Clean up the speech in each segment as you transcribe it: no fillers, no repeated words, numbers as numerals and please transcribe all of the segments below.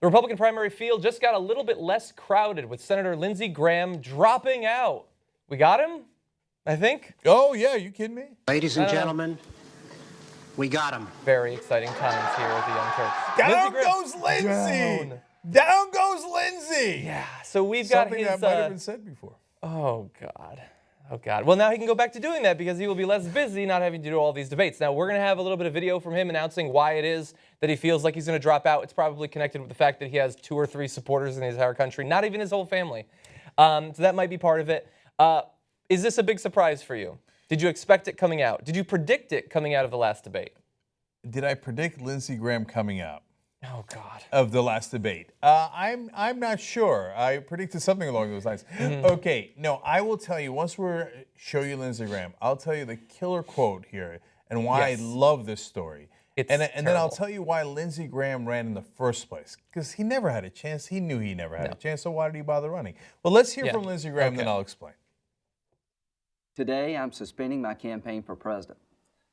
The Republican primary field just got a little bit less crowded with Senator Lindsey Graham dropping out. We got him, I think. Oh, yeah, you kidding me? Ladies and gentlemen, we got him. Very exciting times here with the Young Turks. Down goes Lindsey! Down goes Lindsey! Yeah, so we've got Something his... that might have been said before. Oh, God. Oh, God. Well, now he can go back to doing that because he will be less busy not having to do all these debates. Now, we're going to have a little bit of video from him announcing why it is that he feels like he's going to drop out. It's probably connected with the fact that he has 2 or 3 supporters in the entire country, not even his whole family. So that might be part of it. Is this a big surprise for you? Did you expect it coming out? Did you predict it coming out of the last debate? Did I predict Lindsey Graham coming out? Oh, God. Of the last debate? I'm not sure. I predicted something along those lines. Okay, no, I will tell you, once we show you Lindsey Graham, I'll tell you the killer quote here and why I love this story. And then I'll tell you why Lindsey Graham ran in the first place. Because he never had a chance. He knew he never had a chance, so why did he bother running? Well, let's hear from Lindsey Graham, then I'll explain. Today, I'm suspending my campaign for president.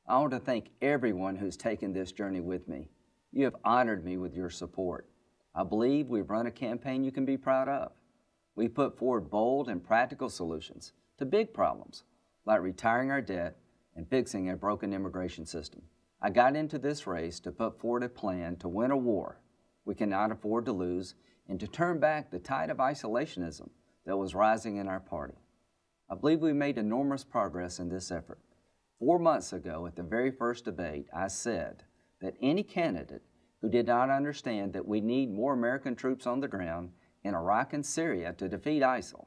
I want to thank everyone who's taken this journey with me. You have honored me with your support. I believe we've run a campaign you can be proud of. We put forward bold and practical solutions to big problems, like retiring our debt and fixing a broken immigration system. I got into this race to put forward a plan to win a war we cannot afford to lose and to turn back the tide of isolationism that was rising in our party. I believe we made enormous progress in this effort. 4 months ago, at the very first debate, I said that any candidate who did not understand that we need more American troops on the ground in Iraq and Syria to defeat ISIL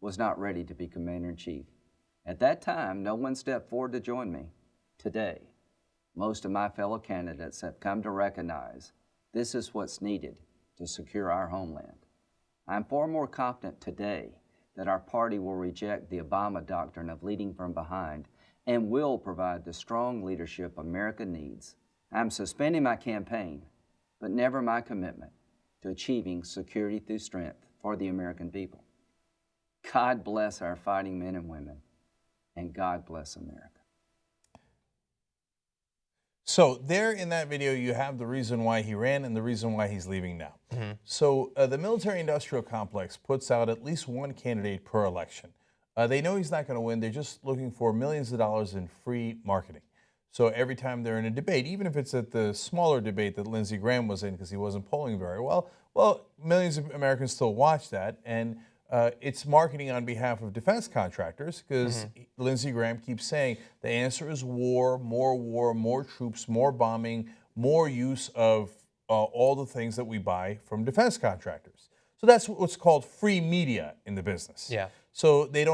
was not ready to be commander-in-chief. At that time, no one stepped forward to join me. Today, most of my fellow candidates have come to recognize this is what's needed to secure our homeland. I'm far more confident today that our party will reject the Obama doctrine of leading from behind and will provide the strong leadership America needs. I'm suspending my campaign, but never my commitment to achieving security through strength for the American people. God bless our fighting men and women, and God bless America. So there in that video, you have the reason why he ran and the reason why he's leaving now. So the military-industrial complex puts out at least one candidate per election. They know he's not going to win. They're just looking for millions of dollars in free marketing. So every time they're in a debate, even if it's at the smaller debate that Lindsey Graham was in because he wasn't polling very well, millions of Americans still watch that. And it's marketing on behalf of defense contractors because Lindsey Graham keeps saying the answer is war, more troops, more bombing, more use of all the things that we buy from defense contractors. So that's what's called free media in the business. Yeah. So they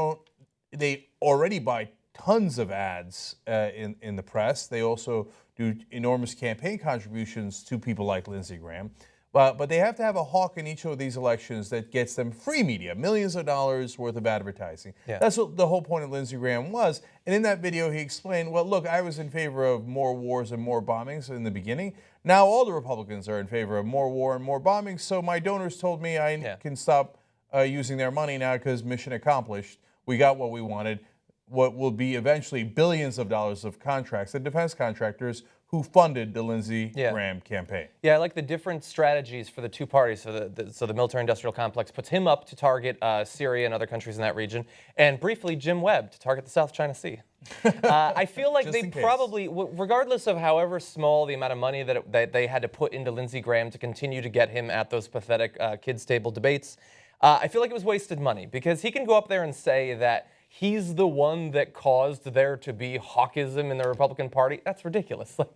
already buy tons of ads in the press. They also do enormous campaign contributions to people like Lindsey Graham. But they have to have a hawk in each of these elections that gets them free media, millions of dollars worth of advertising. Yeah. That's what the whole point of Lindsey Graham was. And in that video, he explained, well, look, I was in favor of more wars and more bombings in the beginning. Now all the Republicans are in favor of more war and more bombings. So my donors told me I can stop using their money now because mission accomplished. We got what we wanted. What will be eventually billions of dollars of contracts and defense contractors who funded the Lindsey Graham campaign. Yeah, I like the different strategies for the two parties. So the military-industrial complex puts him up to target Syria and other countries in that region, and briefly Jim Webb to target the South China Sea. I feel like they probably, regardless of however small the amount of money that they had to put into Lindsey Graham to continue to get him at those pathetic kids' table debates, I feel like it was wasted money because he can go up there and say that he's the one that caused there to be hawkism in the Republican Party. That's ridiculous. Like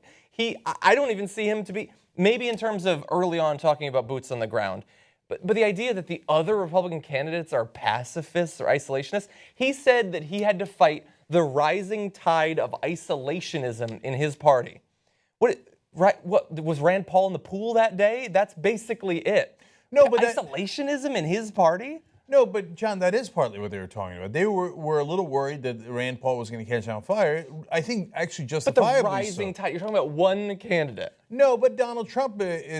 I don't even see him to be, maybe in terms of early on talking about boots on the ground, but the idea that the other Republican candidates are pacifists or isolationists, he said that he had to fight the rising tide of isolationism in his party. What was Rand Paul in the pool that day? That's basically it. No, but isolationism in his party? No, but John, that is partly what they were talking about. They were a little worried that Rand Paul was going to catch on fire. I think actually justifiably. But the rising tide, you're talking about one candidate. No, but Donald Trump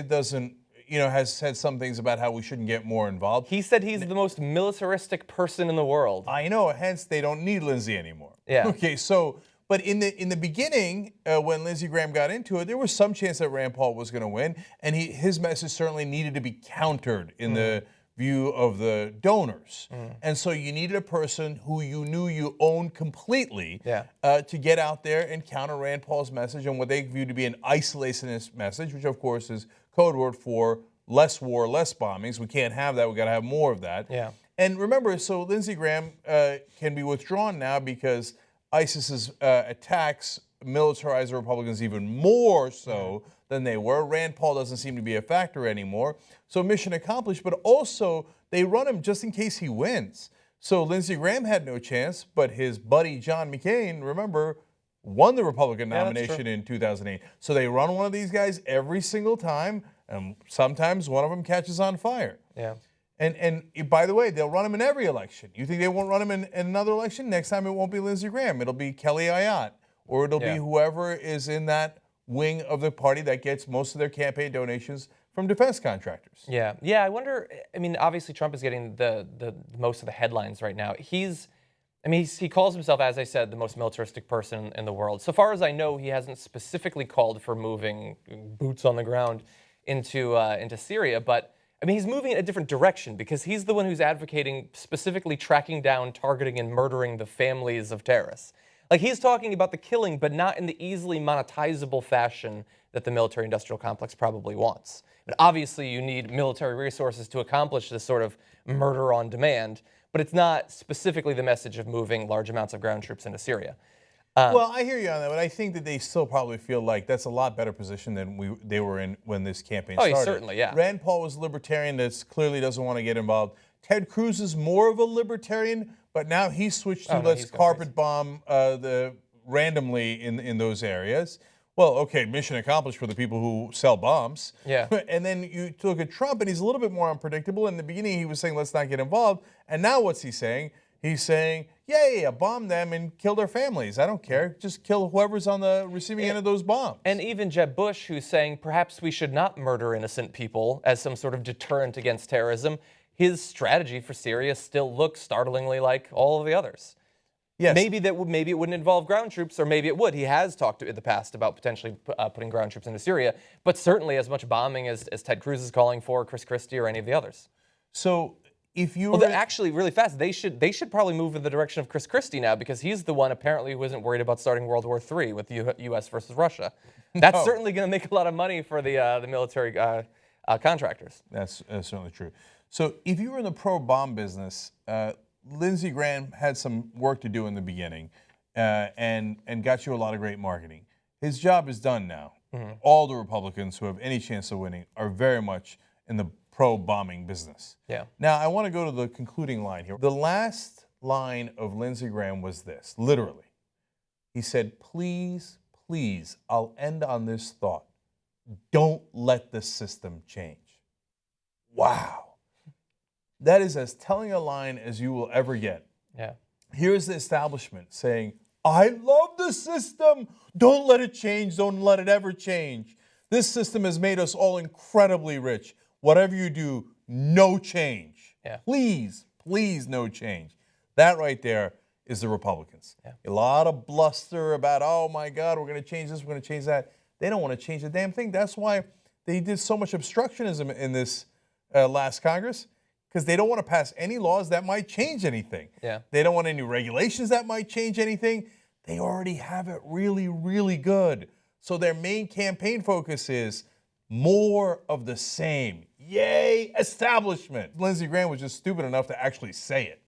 doesn't, has said some things about how we shouldn't get more involved. He said he's the most militaristic person in the world. I know, hence they don't need Lindsey anymore. Yeah. Okay, so, But in the beginning, when Lindsey Graham got into it, there was some chance that Rand Paul was going to win, and his message certainly needed to be countered in the view of the donors. And so you needed a person who you knew you owned completely to get out there and counter Rand Paul's message and what they viewed to be an isolationist message, which of course is code word for less war, less bombings. We can't have that. We got to have more of that. Yeah. And remember, so Lindsey Graham can be withdrawn now because ISIS's attacks militarize the Republicans even more so than they were. Rand Paul doesn't seem to be a factor anymore. So mission accomplished, but also they run him just in case he wins. So Lindsey Graham had no chance, but his buddy John McCain, remember, won the Republican nomination in 2008. So they run one of these guys every single time, and sometimes one of them catches on fire. Yeah. And by the way, they'll run him in every election. You think they won't run him in another election? Next time it won't be Lindsey Graham. It'll be Kelly Ayotte, or it'll be whoever is in that wing of the party that gets most of their campaign donations from defense contractors. Yeah. Yeah, I wonder, I mean, obviously Trump is getting the most of the headlines right now. He calls himself, as I said, the most militaristic person in the world. So far as I know, he hasn't specifically called for moving boots on the ground into Syria, but I mean, he's moving in a different direction because he's the one who's advocating specifically tracking down, targeting, and murdering the families of terrorists. Like, he's talking about the killing, but not in the easily monetizable fashion that the military-industrial complex probably wants. But obviously, you need military resources to accomplish this sort of murder on demand, but it's not specifically the message of moving large amounts of ground troops into Syria. Well, I hear you on that, but I think that they still probably feel like that's a lot better position than they were in when this campaign started. Oh, certainly, yeah. Rand Paul was a libertarian that clearly doesn't want to get involved. Ted Cruz is more of a libertarian, but now he's switched to let's carpet bomb randomly in those areas. Well, okay, mission accomplished for the people who sell bombs. Yeah. And then you look at Trump, and he's a little bit more unpredictable. In the beginning, he was saying, let's not get involved. And now what's he saying? He's saying, yeah, bomb them and kill their families. I don't care. Just kill whoever's on the receiving end of those bombs. And even Jeb Bush, who's saying perhaps we should not murder innocent people as some sort of deterrent against terrorism, his strategy for Syria still looks startlingly like all of the others. Yes. Maybe it wouldn't involve ground troops, or maybe it would. He has talked in the past about potentially putting ground troops into Syria, but certainly as much bombing as Ted Cruz is calling for, Chris Christie, or any of the others. So if you Well, actually, really fast, they should probably move in the direction of Chris Christie now, because he's the one apparently who isn't worried about starting World War III with the U.S. versus Russia. That's certainly going to make a lot of money for the military contractors. That's certainly true. So if you were in the pro-bomb business, Lindsey Graham had some work to do in the beginning and got you a lot of great marketing. His job is done now. All the Republicans who have any chance of winning are very much in the pro-bombing business. Yeah. Now, I want to go to the concluding line here. The last line of Lindsey Graham was this, literally. He said, please, please, I'll end on this thought. Don't let the system change. Wow. That is as telling a line as you will ever get. Yeah. Here's the establishment saying, I love the system. Don't let it change. Don't let it ever change. This system has made us all incredibly rich. Whatever you do, no change. Yeah. Please, please, no change. That right there is the Republicans. Yeah. A lot of bluster about, oh my God, we're going to change this, we're going to change that. They don't want to change the damn thing. That's why they did so much obstructionism in this last Congress, because they don't want to pass any laws that might change anything. Yeah. They don't want any regulations that might change anything. They already have it really, really good. So their main campaign focus is more of the same. Yay, establishment. Lindsey Graham was just stupid enough to actually say it.